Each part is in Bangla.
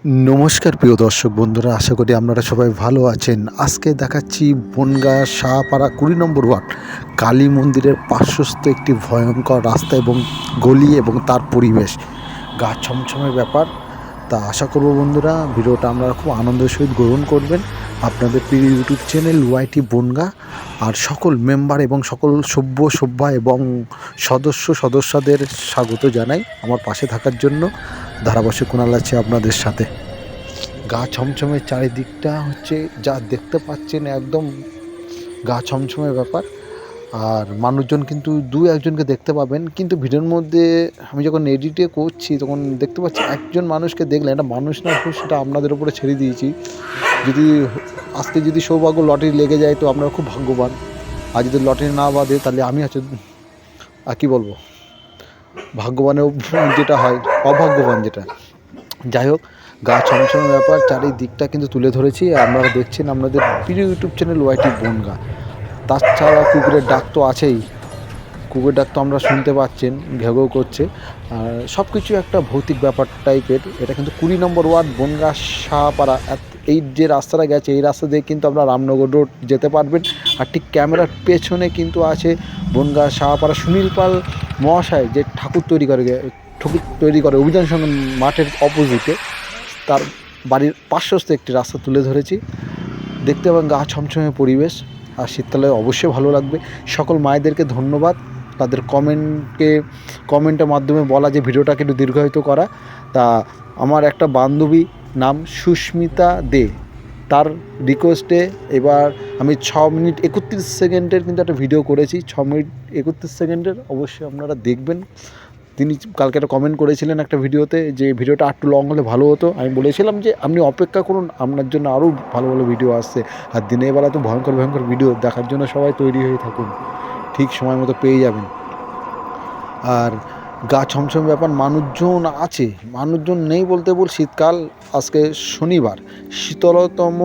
নমস্কার প্রিয় দর্শক বন্ধুরা, আশা করি আপনারা সবাই ভালো আছেন। আজকে দেখাচ্ছি বনগাঁ শাহপাড়া 20 নম্বর ওয়ার্ড কালী মন্দিরের পার্শ্বস্থ একটি ভয়ঙ্কর রাস্তা এবং গলি এবং তার পরিবেশ, গা ছমছমের ব্যাপার। তা আশা করব বন্ধুরা ভিডিওটা আপনারা খুব আনন্দের সহিত গ্রহণ করবেন। আপনাদের প্রিয় ইউটিউব চ্যানেল ওয়াইটি বনগাঁ আর সকল মেম্বার এবং সকল সভ্যা এবং সদস্যদের স্বাগত জানাই আমার পাশে থাকার জন্য। ধারাবাহিক কুণাল আছে আপনাদের সাথে। গা ছমছমের চারিদিকটা হচ্ছে যা দেখতে পাচ্ছেন, একদম গা ছমছমের ব্যাপার। আর মানুষজন কিন্তু দু একজনকে দেখতে পাবেন, কিন্তু ভিডিওর মধ্যে আমি যখন এডিটে করছি তখন দেখতে পাচ্ছি একজন মানুষকে দেখলে, এটা মানুষ না ভূত সেটা আপনাদের উপরে ছেড়ে দিয়েছি। যদি আজকে যদি সৌভাগ্য লটারি লেগে যায় তো আপনারা খুব ভাগ্যবান, আর যদি লটারি না বাঁধে তাহলে আমি হচ্ছে আর কী বলবো, ভাগ্যবানেও যেটা হয় অভাগ্যবান যেটা। যাই হোক, গা ছমছমের ব্যাপার, চারিদিকটা কিন্তু তুলে ধরেছি। আপনারা দেখছেন আপনাদের প্রিয় ইউটিউব চ্যানেল ওয়াইটি বনগাঁ। তাছাড়া কুকুরের ডাক তো আছেই, কুকুরের ডাক তো আমরা শুনতে পাচ্ছেন, ঘেউ ঘেউ করছে। আর সব কিছু একটা ভৌতিক ব্যাপার টাইপের। এটা কিন্তু 20 নম্বর ওয়ার্ড বনগাঁ শাহপাড়া। এই যে রাস্তাটা গেছে এই রাস্তা দিয়ে কিন্তু আপনারা রামনগর রোড যেতে পারবেন। আর ঠিক ক্যামেরার পেছনে কিন্তু আছে বনগাঁ শাহপাড়া সুনীল পাল মহাশয় যে ঠাকুর তৈরি করে অভিযান সঙ্গে মাঠের অপোজিটে, তার বাড়ির পার্শ্বস্থ একটি রাস্তা তুলে ধরেছি। দেখতে পাবেন গা ছমছমে পরিবেশ, আর শীতকালে অবশ্যই ভালো লাগবে। সকল মায়েদেরকে ধন্যবাদ তাদের কমেন্টের মাধ্যমে বলা যে ভিডিওটাকে একটু দীর্ঘায়িত করা। তা আমার একটা বান্ধবী নাম সুস্মিতা দে, তার রিকোয়েস্টে এবার আমি 6 মিনিট 31 সেকেন্ডের কিন্তু একটা ভিডিও করেছি। 6 মিনিট 31 সেকেন্ডের অবশ্যই আপনারা দেখবেন। তিনি কালকে একটা কমেন্ট করেছিলেন একটা ভিডিওতে যে ভিডিওটা একটু লং হলে ভালো হতো। আমি বলেছিলাম যে আপনি অপেক্ষা করুন, আপনার জন্য আরও ভালো ভালো ভিডিও আসছে। আর দিনের বেলা তো ভয়ঙ্কর ভিডিও দেখার জন্য সবাই তৈরি হয়ে থাকুন, ঠিক সময় মতো পেয়ে যাবেন। আর গা ছমছম ব্যাপার, মানুষজন আছে, মানুষজন নেই বলতে শীতকাল। আজকে শনিবার, শীতলতম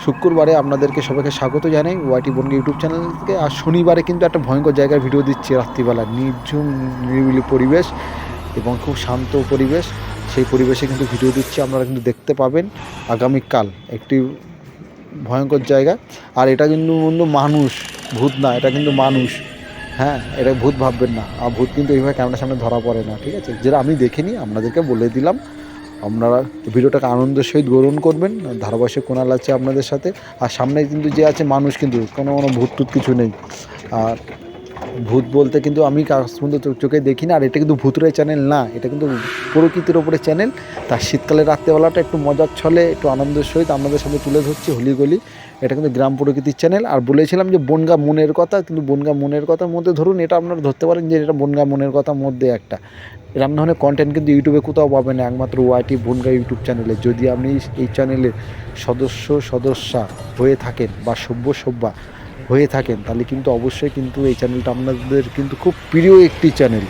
শুক্রবারে আপনাদেরকে সবাইকে স্বাগত জানাই ওয়াইটি বনগাঁ ইউটিউব চ্যানেল থেকে। আর শনিবারে কিন্তু একটা ভয়ঙ্কর জায়গায় ভিডিও দিচ্ছি রাত্রিবেলা, নির্ঝুম নিরিবিলি পরিবেশ এবং খুব শান্ত পরিবেশ। সেই পরিবেশে কিন্তু ভিডিও দিচ্ছি, আপনারা কিন্তু দেখতে পাবেন আগামীকাল একটি ভয়ঙ্কর জায়গা। আর এটা কিন্তু মানুষ, ভূত না, এটা কিন্তু মানুষ। হ্যাঁ, এটা ভূত ভাববেন না, আর ভূত কিন্তু এইভাবে ক্যামেরার সামনে ধরা পড়ে না, ঠিক আছে? যেটা আমি দেখিনি আপনাদেরকে বলে দিলাম। আপনারা ভিডিওটাকে আনন্দের সহিত গ্রহণ করবেন। ধারাবাহিক কোণাল আছে আপনাদের সাথে। আর সামনে কিন্তু যে আছে মানুষ, কিন্তু কোনো ভূত টুত কিছু নেই। আর ভূত বলতে কিন্তু আমি সুন্দর চোখে দেখি না। আর এটা কিন্তু ভূতুরে চ্যানেল না, এটা কিন্তু প্রকৃতির ওপরে চ্যানেল। তার শীতকালের রাত্রেবেলাটা একটু মজার ছলে একটু আনন্দের সহিত আপনাদের সামনে তুলে ধরছি হলিগলি। এটা কিন্তু গ্রাম প্রকৃতির চ্যানেল। আর বলেছিলাম যে বনগাঁ মনের কথা, কিন্তু বনগাঁ মনের কথার মধ্যে ধরুন এটা আপনারা ধরতে পারেন যে এটা বনগাঁ মনের কথার মধ্যে একটা। এরকম ধরনের কন্টেন্ট কিন্তু ইউটিউবে কোথাও পাবেন না, একমাত্র ওয়াইটি বনগাঁ ইউটিউব চ্যানেলে। যদি আপনি এই চ্যানেলের সদস্যা হয়ে থাকেন বা সভ্যা হয়ে থাকেন, তাহলে কিন্তু অবশ্যই কিন্তু এই চ্যানেলটা আপনাদের কিন্তু খুব প্রিয় একটি চ্যানেল।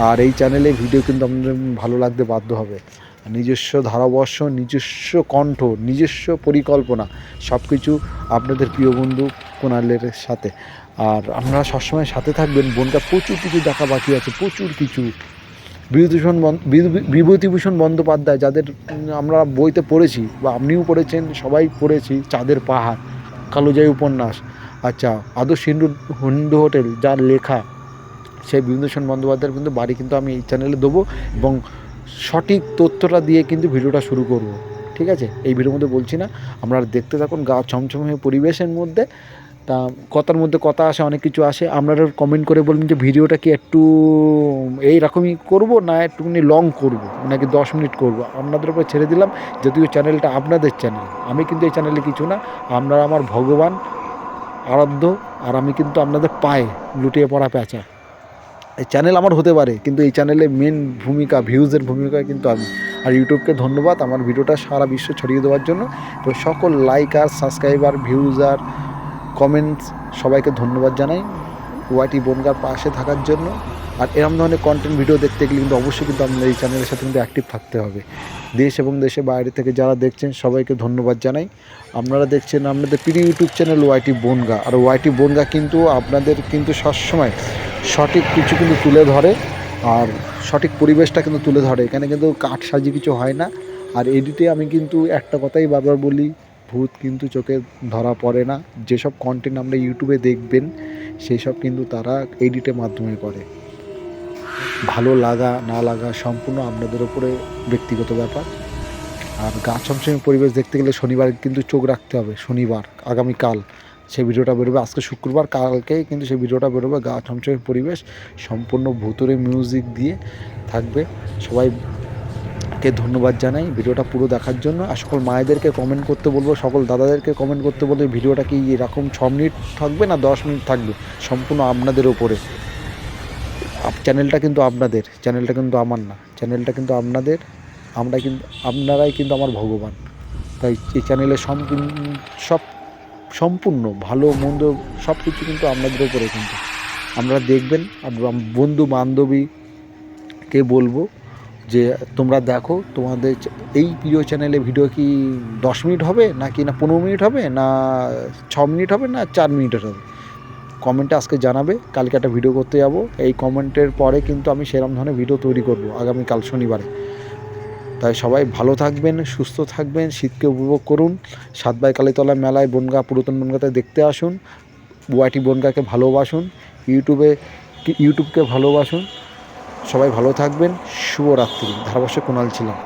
আর এই চ্যানেলে ভিডিও কিন্তু আপনাদের ভালো লাগতে বাধ্য হবে। নিজস্ব ধারাবর্ষ, নিজস্ব কণ্ঠ, নিজস্ব পরিকল্পনা, সব কিছু আপনাদের প্রিয় বন্ধু কুণালের সাথে। আর আপনারা সবসময় সাথে থাকবেন। বনগাঁ প্রচুর কিছু দেখা বাকি আছে, প্রচুর কিছু। বিভূতিভূষণ বন্দ্যোপাধ্যায়, যাদের আমরা বইতে পড়েছি বা আপনিও পড়েছেন, সবাই পড়েছি, চাঁদের পাহাড়, কালোজাই উপন্যাস, আচ্ছা আদর্শ হিন্দু হোটেল, যার লেখা, সেই বিভূতিভূষণ বন্দ্যোপাধ্যায়ের কিন্তু বাড়ি কিন্তু আমি এই চ্যানেলে দেবো এবং সঠিক তথ্যটা দিয়ে কিন্তু ভিডিওটা শুরু করব, ঠিক আছে? এই ভিডিওর মধ্যে বলছি না, আপনারা দেখতে থাকুন গা ছমছমে পরিবেশের মধ্যে। তা কথার মধ্যে কথা আসে, অনেক কিছু আসে। আপনারা কমেন্ট করে বলবেন যে ভিডিওটা কি একটু এইরকমই করব না একটুখানি লং করব নাকি 10 মিনিট করব, আপনাদের উপর ছেড়ে দিলাম। যদিও চ্যানেলটা আপনাদের চ্যানেল, আমি কিন্তু এই চ্যানেলে কিছু না, আপনারা আমার ভগবান আরাধ্য। আর আমি কিন্তু আপনাদের পায়ে লুটিয়ে পড়া প্যাঁচা। এই চ্যানেল আমার হতে পারে, কিন্তু এই চ্যানেলে মেন ভূমিকা, ভিউজের ভূমিকা কিন্তু আমি। আর ইউটিউবকে ধন্যবাদ আমার ভিডিওটা সারা বিশ্ব ছড়িয়ে দেওয়ার জন্য। তো সকল লাইকার, সাবস্ক্রাইবার, ভিউজার, কমেন্টস সবাইকে ধন্যবাদ জানাই ওয়াইটি বনগাঁর পাশে থাকার জন্য। আর এরকম ধরনের কন্টেন্ট ভিডিও দেখতে গেলে কিন্তু অবশ্যই কিন্তু আপনাদের এই চ্যানেলের সাথে কিন্তু অ্যাক্টিভ থাকতে হবে। দেশ এবং দেশের বাইরে থেকে যারা দেখছেন সবাইকে ধন্যবাদ জানাই। আপনারা দেখছেন আপনাদের প্রিয় ইউটিউব চ্যানেল ওয়াইটি বনগাঁ। আর ওয়াইটি বনগাঁ কিন্তু আপনাদের কিন্তু সবসময় সঠিক কিছু কিন্তু তুলে ধরে। আর সঠিক পরিবেশটা কিন্তু তুলে ধরে। এখানে কিন্তু কাঠ সাজি কিছু হয় না। আর এডিটে আমি কিন্তু একটা কথাই বারবার বলি, ভূত কিন্তু চোখে ধরা পড়ে না। যেসব কন্টেন্ট আমরা ইউটিউবে দেখবেন সেই সব কিন্তু তারা এডিটের মাধ্যমে করে। ভালো লাগা না লাগা সম্পূর্ণ আপনাদের উপরে ব্যক্তিগত ব্যাপার। আর গা ছমছমে পরিবেশ দেখতে গেলে শনিবার কিন্তু চোখ রাখতে হবে। শনিবার আগামীকাল সেই ভিডিওটা বেরোবে। আজকে শুক্রবার, কালকেই কিন্তু সেই ভিডিওটা বেরোবে। গা ছমছমে পরিবেশ সম্পূর্ণ ভুতুড়ে মিউজিক দিয়ে থাকবে। সবাইকে ধন্যবাদ জানাই ভিডিওটা পুরো দেখার জন্য। আর সকল মায়েদেরকে কমেন্ট করতে বলবো, সকল দাদাদেরকে কমেন্ট করতে বলবো ভিডিওটা কি এরকম 6 মিনিট থাকবে না 10 মিনিট থাকবে, সম্পূর্ণ আপনাদের ওপরে। চ্যানেলটা কিন্তু আপনাদের, চ্যানেলটা কিন্তু আমার না, চ্যানেলটা কিন্তু আপনাদের। আপনারাই কিন্তু আমার ভগবান। তাই এই চ্যানেলে সব সম্পূর্ণ ভালো মন্দ সব কিছু কিন্তু আপনাদের উপরে। কিন্তু আপনারা দেখবেন, বন্ধু বান্ধবীকে বলবো যে তোমরা দেখো, তোমাদের এই প্রিয় চ্যানেলে ভিডিও কি 10 মিনিট হবে নাকি না 15 মিনিট হবে না 6 মিনিট হবে না 4 মিনিটের হবে। কমেন্টে আজকে জানাবে। কালকে একটা ভিডিও করতে যাব। এই কমেন্টের পরে কিন্তু আমি সেরকম ধরনের ভিডিও তৈরি করব আগামীকাল শনিবারে। তাই সবাই ভালো থাকবেন, সুস্থ থাকবেন, শীতকে উপভোগ করুন। সাতবাই কালীতলা মেলায় বনগাঁ, পুরাতন বনগাঁতে দেখতে আসুন। বুয়াটি বনগাঁকে ভালোবাসুন। ইউটিউবকে ভালোবাসুন। সবাই ভালো থাকবেন। শুভরাত্রি। ধারাভাষ্য কুণাল ছিলাম।